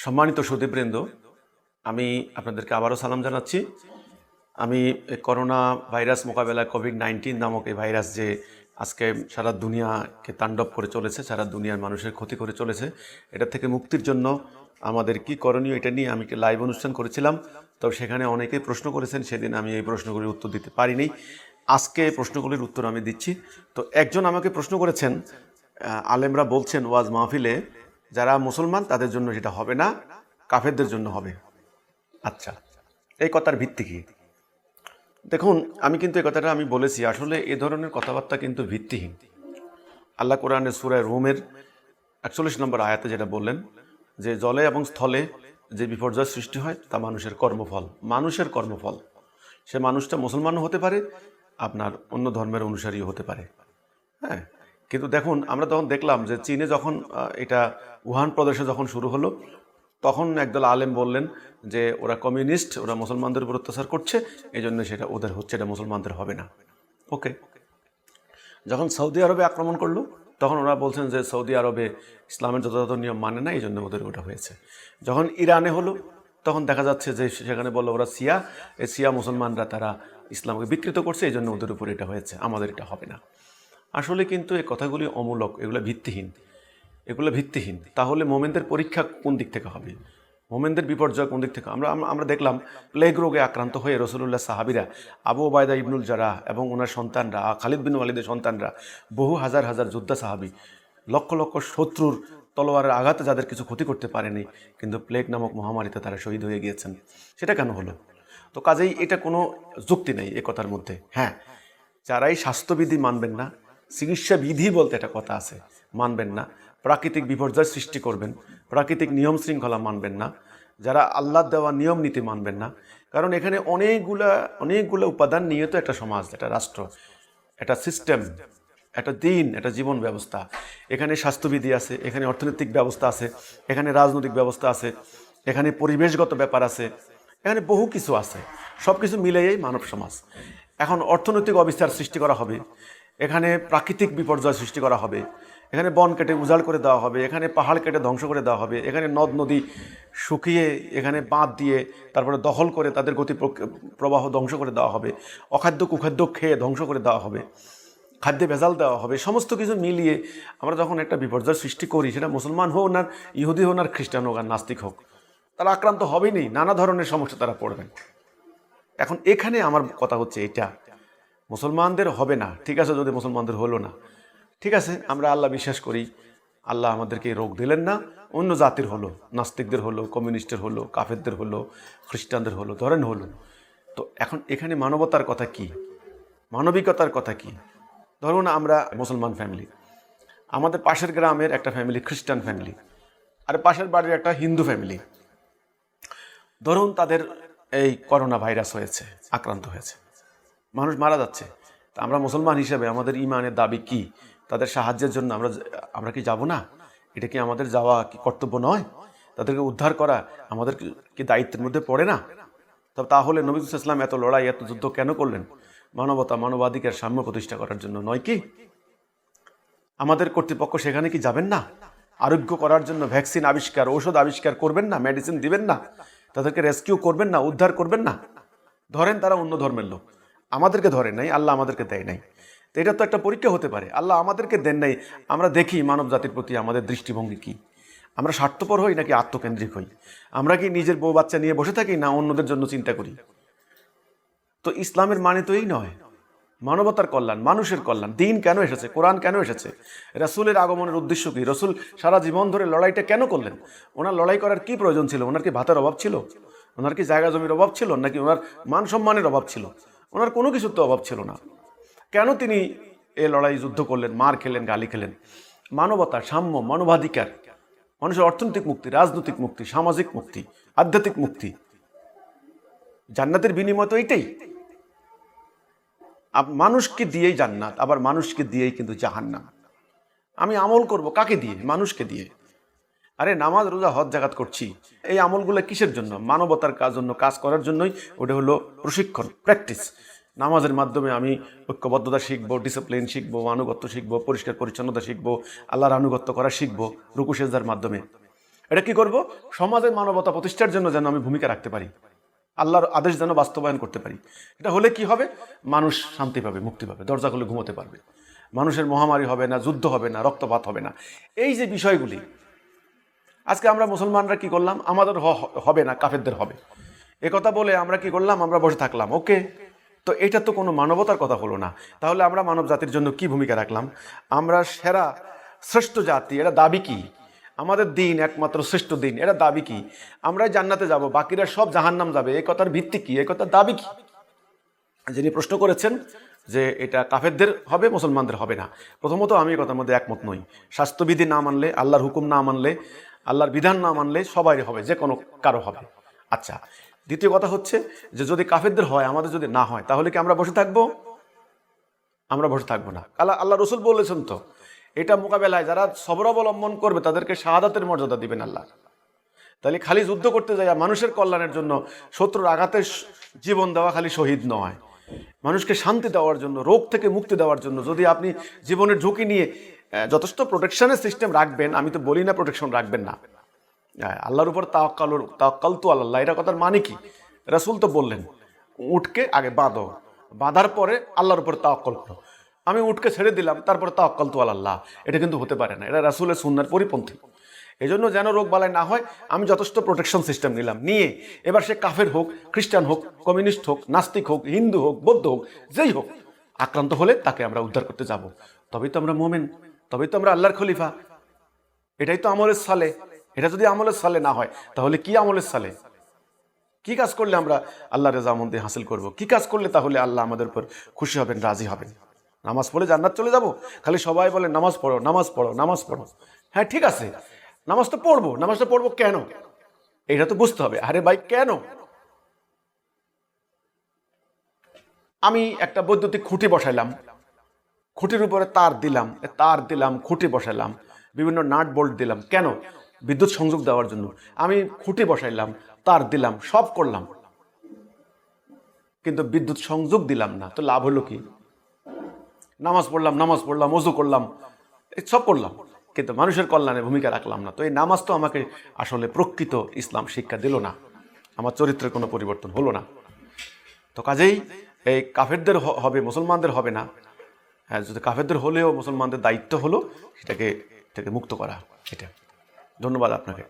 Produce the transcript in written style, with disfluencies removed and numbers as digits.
সম্মানিত সুধীবৃন্দ, আমি আপনাদেরকে আবারও সালাম জানাচ্ছি। আমি করোনা ভাইরাস মোকাবেলায় কোভিড-19 নামক এই ভাইরাস যে আজকে সারা দুনিয়াকে তাণ্ডব করে চলেছে, সারা দুনিয়ার মানুষের ক্ষতি করে চলেছে, এটা থেকে মুক্তির জন্য আমাদের কি করণীয় এটা নিয়ে আমি একটা লাইভ অনুষ্ঠান করেছিলাম। তো সেখানে অনেকেই প্রশ্ন করেছেন, সেদিন আমি এই প্রশ্নগুলির উত্তর দিতে পারিনি। আজকে এই প্রশ্নগুলির উত্তর আমি দিচ্ছি। তো একজন আমাকে প্রশ্ন করেছেন, আলেমরা বলছেন ওয়াজ মাহফিলে যারা মুসলমান তাদের জন্য সেটা হবে না, কাফেরদের জন্য হবে। আচ্ছা, এই কথার ভিত্তি কি? দেখুন, আমি কিন্তু এই কথাটা আমি বলেছি, আসলে এ ধরনের কথাবার্তা কিন্তু ভিত্তিহীন। আল্লাহ কোরআনের সূরা রুমের ৪১ নম্বর আয়াতে যেটা বললেন যে জলে এবং স্থলে যে বিপর্যয় সৃষ্টি হয় তা মানুষের কর্মফল। মানুষের কর্মফল। সে মানুষটা মুসলমানও হতে পারে, আপনার অন্য ধর্মের অনুসারীও হতে পারে। হ্যাঁ, কিন্তু দেখুন, আমরা তখন দেখলাম যে চীনে যখন এটা উহান প্রদেশে যখন শুরু হলো, তখন একদল আলেম বললেন যে ওরা কমিউনিস্ট, ওরা মুসলমানদের উপর অত্যাচার করছে, এই জন্য সেটা ওদের হচ্ছে, এটা মুসলমানদের হবে না। ওকে, যখন সৌদি আরবে আক্রমণ করলো তখন ওরা বলছেন যে সৌদি আরবে ইসলামের যথাযথ নিয়ম মানে না, এই জন্য ওদের ওটা হয়েছে। যখন ইরানে হলো তখন দেখা যাচ্ছে যে সেখানে বললো ওরা শিয়া, এই শিয়া মুসলমানরা তারা ইসলামকে বিকৃত করছে, এই জন্য ওদের উপর এটা হয়েছে, আমাদের এটা হবে না। আসলে কিন্তু এই কথাগুলি অমূলক, এগুলো ভিত্তিহীন, এগুলো ভিত্তিহীন। তাহলে মোমেনদের পরীক্ষা কোন দিক থেকে হবে, মোমেনদের বিপর্যয় কোন দিক থেকে? আমরা দেখলাম প্লেগ রোগে আক্রান্ত হয়ে রসুলুল্লাহ সাহাবিরা, আবু ওবায়দা ইবনুল জারাহ এবং ওনার সন্তানরা, খালিদ বিন ওয়ালিদের সন্তানরা, বহু হাজার হাজার যোদ্ধা সাহাবি, লক্ষ লক্ষ শত্রুর তলোয়ারের আঘাতে যাদের কিছু ক্ষতি করতে পারেনি, কিন্তু প্লেগ নামক মহামারীতে তারা শহীদ হয়ে গিয়েছেন। সেটা কেন হলো? তো কাজেই এটা কোনো যুক্তি নেই এ কথার মধ্যে। হ্যাঁ, যারাই স্বাস্থ্যবিধি মানবেন না, চিকিৎসা বিধি বলতে একটা কথা আছে, মানবেন না, প্রাকৃতিক বিপর্যয় সৃষ্টি করবেন, প্রাকৃতিক নিয়ম শৃঙ্খলা মানবেন না, যারা আল্লাহ দেওয়া নিয়ম নীতি মানবেন না, কারণ এখানে অনেকগুলো উপাদান নিয়ে তো একটা সমাজ, একটা রাষ্ট্র, একটা সিস্টেম, একটা দিন, একটা জীবন ব্যবস্থা। এখানে স্বাস্থ্যবিধি আছে, এখানে অর্থনৈতিক ব্যবস্থা আছে, এখানে রাজনৈতিক ব্যবস্থা আছে, এখানে পরিবেশগত ব্যাপার আছে, এখানে বহু কিছু আছে। সব কিছু মিলেই মানব সমাজ। এখন অর্থনৈতিক অবিস্তার সৃষ্টি করা হবে, এখানে প্রাকৃতিক বিপর্যয় সৃষ্টি করা হবে, এখানে বন কেটে উজাড় করে দেওয়া হবে, এখানে পাহাড় কেটে ধ্বংস করে দেওয়া হবে, এখানে নদ নদী শুকিয়ে এখানে বাঁধ দিয়ে তারপরে দখল করে তাদের গতি প্রবাহ ধ্বংস করে দেওয়া হবে, অখাদ্য কুখাদ্য খেয়ে ধ্বংস করে দেওয়া হবে, খাদ্যে ভেজাল দেওয়া হবে। সমস্ত কিছু মিলিয়ে আমরা যখন একটা বিপর্যয় সৃষ্টি করি, সেটা মুসলমান হোক না, ইহুদি হোক না, খ্রিস্টান হোক আর নাস্তিক হোক, তারা আক্রান্ত হবেই, নানা ধরনের সমস্যা তারা পড়বেন। এখন এখানে আমার কথা হচ্ছে এটা, মুসলমানদের হবে না, ঠিক আছে, যদি মুসলমানদের হলো না, ঠিক আছে, আমরা আল্লাহ বিশ্বাস করি, আল্লাহ আমাদেরকে রোগ দিলেন না, অন্য জাতির হলো, নাস্তিকদের হলো, কমিউনিস্টের হলো, কাফেরদের হলো, খ্রিস্টানদের হলো, ধরেন হলো। তো এখন এখানে মানবতার কথা কি, মানবিকতার কথা কি? ধরুন আমরা মুসলমান ফ্যামিলি, আমাদের পাশের গ্রামের একটা ফ্যামিলি খ্রিস্টান ফ্যামিলি, আর পাশের বাড়ির একটা হিন্দু ফ্যামিলি। ধরুন তাদের এই করোনা ভাইরাস হয়েছে, আক্রান্ত হয়েছে, মানুষ মারা যাচ্ছে। তা আমরা মুসলমান হিসেবে আমাদের ইমানের দাবি কি? তাদের সাহায্যের জন্য আমরা কি যাব না? এটা কি আমাদের যাওয়া কি কর্তব্য নয়? তাদেরকে উদ্ধার করা আমাদের কি দায়িত্বের মধ্যে পড়ে না? তবে তাহলে নবী সাল্লাল্লাহু আলাইহি ওয়াসাল্লাম এত লড়াই, এত যুদ্ধ কেন করলেন? মানবতা, মানবাধিকার, সাম্য প্রতিষ্ঠা করার জন্য নয় কি? আমাদের কর্তৃপক্ষ সেখানে কি যাবেন না? আরোগ্য করার জন্য ভ্যাকসিন আবিষ্কার, ঔষধ আবিষ্কার করবেন না? মেডিসিন দিবেন না? তাদেরকে রেস্কিউ করবেন না? উদ্ধার করবেন না? ধরেন তারা অন্য ধর্মের লোক, আমাদেরকে ধরে নাই, আল্লাহ আমাদেরকে দেয় নাই, তো এটা তো একটা পরীক্ষা হতে পারে। আল্লাহ আমাদেরকে দেন নাই, আমরা দেখি মানব জাতির প্রতি আমাদের দৃষ্টিভঙ্গি কি। আমরা স্বার্থপর হই নাকি আত্মকেন্দ্রিক হই? আমরা কি নিজের বউ বাচ্চা নিয়ে বসে থাকি, না অন্যদের জন্য চিন্তা করি? তো ইসলামের মানে তো এই নয়, মানবতার কল্যাণ, মানুষের কল্যাণ। দিন কেন এসেছে? কোরআন কেন এসেছে? রাসূলের আগমনের উদ্দেশ্য কি? রাসূল সারা জীবন ধরে লড়াইটা কেন করলেন? ওনার লড়াই করার কি প্রয়োজন ছিল? ওনার কি ভাতের অভাব ছিল? ওনার কি জায়গা জমির অভাব ছিল? নাকি ওনার মান সম্মানের অভাব ছিল? ওনার কোনো কিছুর তো অভাব ছিল না। কেন তিনি এ লড়াই যুদ্ধ করলেন, মার খেলেন, গালি খেলেন? মানবতা, সাম্য, মানবাধিকার, মানুষের অর্থনৈতিক মুক্তি, রাজনৈতিক মুক্তি, সামাজিক মুক্তি, আধ্যাত্মিক মুক্তি, জান্নাতের বিনিময় তো এইটাই। মানুষকে দিয়েই জান্নাত, আবার মানুষকে দিয়েই কিন্তু জাহান্নাম। আমি আমল করব কাকে দিয়ে? মানুষকে দিয়ে। আরে নামাজ, রোজা, হজ, যাকাত করছি, এই আমলগুলো কিসের জন্য? মানবতার জন্য, কাজ করার জন্যই। ওটা হলো প্রশিক্ষণ, প্র্যাকটিস। নামাজের মাধ্যমে আমি ঐক্যবদ্ধতা শিখবো, ডিসিপ্লিন শিখবো, আনুগত্য শিখবো, পরিষ্কার পরিচ্ছন্নতা শিখবো, আল্লাহর আনুগত্য করা শিখবো রুকু সেজদার মাধ্যমে। এটা কি করব? সমাজের মানবতা প্রতিষ্ঠার জন্য যেন আমি ভূমিকা রাখতে পারি, আল্লাহর আদেশ যেন বাস্তবায়ন করতে পারি। এটা হলে কি হবে? মানুষ শান্তি পাবে, মুক্তি পাবে, দরজা খুলে ঘুমোতে পারবে, মানুষের মহামারী হবে না, যুদ্ধ হবে না, রক্তপাত হবে না। এই যে বিষয়গুলি আজকে আমরা মুসলমানরা কি করলাম, আমাদের হবে না, কাফেরদের হবে, কথা বলে আমরা কি করলাম? আমরা বসে থাকলাম। ওকে, তো এটা তো কোনো মানবতার কথা হলো না। তাহলে আমরা মানব জাতির জন্য কি ভূমিকা রাখলাম? আমরা সেরা শ্রেষ্ঠ জাতি, এটা দাবি কি? আমাদের দিন একমাত্র শ্রেষ্ঠ দিন, এটা দাবি কি? আমরাই জান্নাতে যাব, বাকিরা সব জাহান্নাম যাবে, এই কথার ভিত্তি কি? এই কথার দাবি কি? যিনি প্রশ্ন করেছেন যে এটা কাফেরদের হবে, মুসলমানদের হবে না, প্রথমত আমি এই কথার মধ্যে একমত নই। স্বাস্থ্যবিধি না মানলে, আল্লাহর হুকুম না মানলে, আল্লাহর বিধান না মানলে সবাই হবে, যে কোনো কারো হবে। আচ্ছা, দ্বিতীয় কথা হচ্ছে যে যদি কাফেরদের হয়, আমাদের যদি না হয়, তাহলে কি আমরা বসে থাকবো? আমরা বসে থাকবো না। আল্লাহ রসুল বলেছেন তো, এটা মোকাবেলায় যারা সবর অবলম্বন করবে তাদেরকে শাহাদাতের মর্যাদা দিবেন আল্লাহ। তাহলে খালি যুদ্ধ করতে যায় মানুষের কল্যাণের জন্য, শত্রুর আঘাতে জীবন দেওয়া খালি শহীদ নয়, মানুষকে শান্তি দেওয়ার জন্য, রোগ থেকে মুক্তি দেওয়ার জন্য যদি আপনি জীবনের ঝুঁকি নিয়ে যথেষ্ট প্রোটেকশনের সিস্টেম রাখবেন, আমি তো বলি না প্রোটেকশন রাখবেন না, আল্লাহর উপর তাওয়াক্কাল তু আল্লাহ, এটা কথার মানে কি? রাসূল তো বললেন উটকে আগে বাঁধো, বাঁধার পরে আল্লাহর উপর তাওয়াক্কাল করো। আমি উটকে ছেড়ে দিলাম, তারপরে তাওয়াক্কাল তু আল্লাহ, এটা কিন্তু হতে পারে না, এটা রাসূলের সুন্নাহর পরিপন্থী। এই জন্য যেন রোগ বালাই না হয়, আমি যথেষ্ট প্রোটেকশন সিস্টেম নিলাম, নিয়ে এবার সে কাফের হোক, খ্রিস্টান হোক, কমিউনিস্ট হোক, নাস্তিক হোক, হিন্দু হোক, বৌদ্ধ হোক, যেই হোক, আক্রান্ত হলে তাকে আমরা উদ্ধার করতে যাব। তবেই তো আমরা মোমেন, তবেই তো আমরা আল্লাহর খলিফা। এটাই তো আমলের সালে। এটা যদি আমলের সালে না হয়, তাহলে কি আমলের সালে? কি কাজ করলে আমরা আল্লাহর রেজামন্দি হাসিল করব? কি কাজ করলে তাহলে আল্লাহ আমাদের উপর খুশি হবেন, রাজি হবেন? নামাজ পড়ে জান্নাত চলে যাব? খালি সবাই বলে নামাজ পড়ো, নামাজ পড়ো, নামাজ পড়ো। হ্যাঁ ঠিক আছে, নামাজটা পড়বো, নামাজটা পড়বো কেন? এটা তো বুঝতে হবে। আরে ভাই কেন? আমি একটা বৈদ্যুতিক খুঁটি বসাইলাম, খুঁটির উপরে তার দিলাম, খুঁটি বসাইলাম, বিভিন্ন নাট বোল্ট দিলাম, কেন? বিদ্যুৎ সংযোগ দেওয়ার জন্য। আমি খুঁটি বসাইলাম, তার দিলাম, সব করলাম, কিন্তু বিদ্যুৎ সংযোগ দিলাম না, তো লাভ হলো কি? নামাজ পড়লাম, ওযু করলাম, সব করলাম, কিন্তু মানুষের কল্যাণে ভূমিকা রাখলাম না। তো এই নামাজ তো আমাকে আসলে প্রকৃত ইসলাম শিক্ষা দিল না, আমার চরিত্রের কোনো পরিবর্তন হলো না। তো কাজেই এই কাফেরদের হবে, মুসলমানদের হবে না। হ্যাঁ, যদি কাফেরদের হলেও মুসলমানদের দায়িত্ব হলো সেটাকে মুক্ত করা। এটা ধন্যবাদ আপনাকে।